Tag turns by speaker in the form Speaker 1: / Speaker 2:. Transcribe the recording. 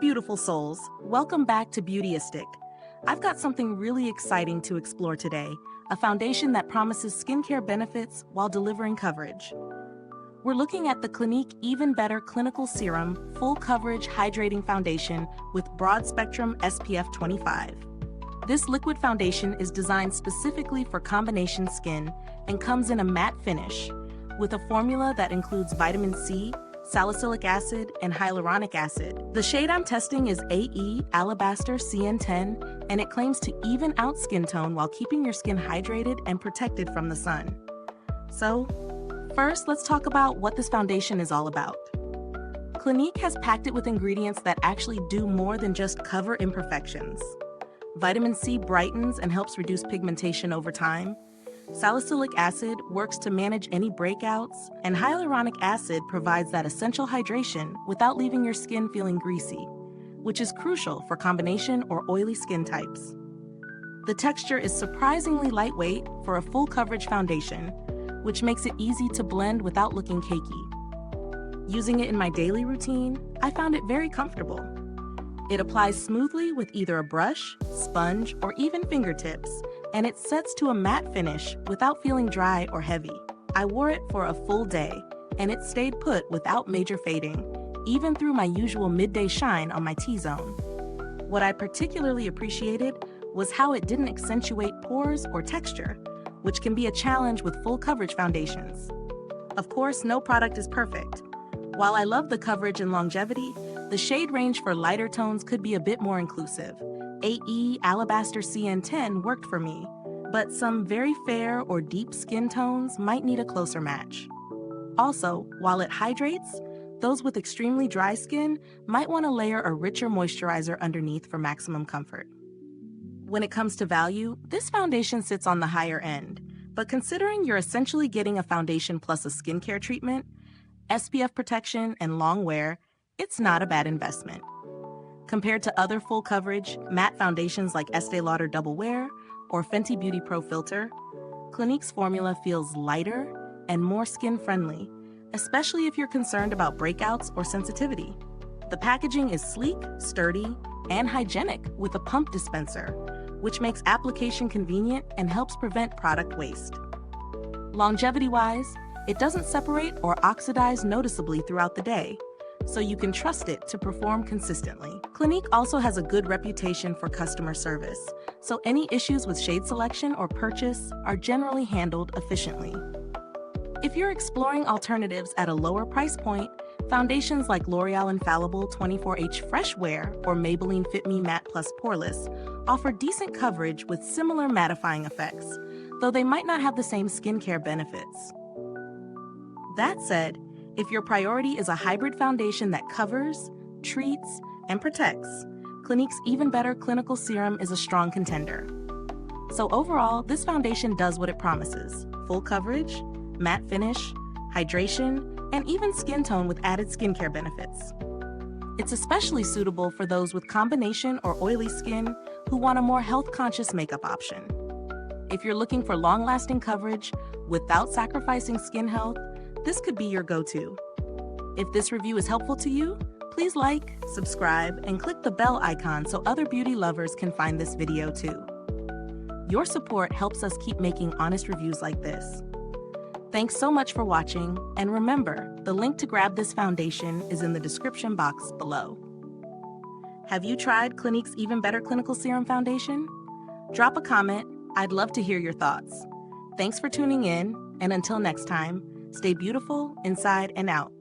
Speaker 1: beautiful souls, welcome back to Beautyistic. I've got something really exciting to explore today, a foundation that promises skincare benefits while delivering coverage. We're looking at the Clinique Even Better Clinical Serum Full Coverage Hydrating Foundation with Broad Spectrum SPF 25. This liquid foundation is designed specifically for combination skin and comes in a matte finish, with a formula that includes vitamin C, salicylic acid, and hyaluronic acid. The shade I'm testing is AE Alabaster CN10, and it claims to even out skin tone while keeping your skin hydrated and protected from the sun. So, first, let's talk about what this foundation is all about. Clinique has packed it with ingredients that actually do more than just cover imperfections. Vitamin C brightens and helps reduce pigmentation over time. Salicylic acid works to manage any breakouts, and hyaluronic acid provides that essential hydration without leaving your skin feeling greasy, which is crucial for combination or oily skin types. The texture is surprisingly lightweight for a full coverage foundation, which makes it easy to blend without looking cakey. Using it in my daily routine, I found it very comfortable. It applies smoothly with either a brush, sponge, or even fingertips, and it sets to a matte finish without feeling dry or heavy. I wore it for a full day, and it stayed put without major fading, even through my usual midday shine on my T-zone. What I particularly appreciated was how it didn't accentuate pores or texture, which can be a challenge with full coverage foundations. Of course, no product is perfect. While I love the coverage and longevity, the shade range for lighter tones could be a bit more inclusive. AE Alabaster CN10 worked for me, but some very fair or deep skin tones might need a closer match. Also, while it hydrates, those with extremely dry skin might want to layer a richer moisturizer underneath for maximum comfort. When it comes to value, this foundation sits on the higher end, but considering you're essentially getting a foundation plus a skincare treatment, SPF protection, and long wear, it's not a bad investment. Compared to other full coverage, matte foundations like Estee Lauder Double Wear or Fenty Beauty Pro Filter, Clinique's formula feels lighter and more skin-friendly, especially if you're concerned about breakouts or sensitivity. The packaging is sleek, sturdy, and hygienic with a pump dispenser, which makes application convenient and helps prevent product waste. Longevity-wise, it doesn't separate or oxidize noticeably throughout the day, so you can trust it to perform consistently. Clinique also has a good reputation for customer service, so any issues with shade selection or purchase are generally handled efficiently. If you're exploring alternatives at a lower price point, foundations like L'Oreal Infallible 24H Fresh Wear or Maybelline Fit Me Matte Plus Poreless offer decent coverage with similar mattifying effects, though they might not have the same skincare benefits. That said, if your priority is a hybrid foundation that covers, treats, and protects, Clinique's Even Better Clinical Serum is a strong contender. So overall, this foundation does what it promises: full coverage, matte finish, hydration, and even skin tone with added skincare benefits. It's especially suitable for those with combination or oily skin who want a more health-conscious makeup option. If you're looking for long-lasting coverage without sacrificing skin health, this could be your go-to. If this review is helpful to you, please like, subscribe, and click the bell icon so other beauty lovers can find this video too. Your support helps us keep making honest reviews like this. Thanks so much for watching, and remember, the link to grab this foundation is in the description box below. Have you tried Clinique's Even Better Clinical Serum Foundation? Drop a comment. I'd love to hear your thoughts. Thanks for tuning in, and until next time, stay beautiful inside and out.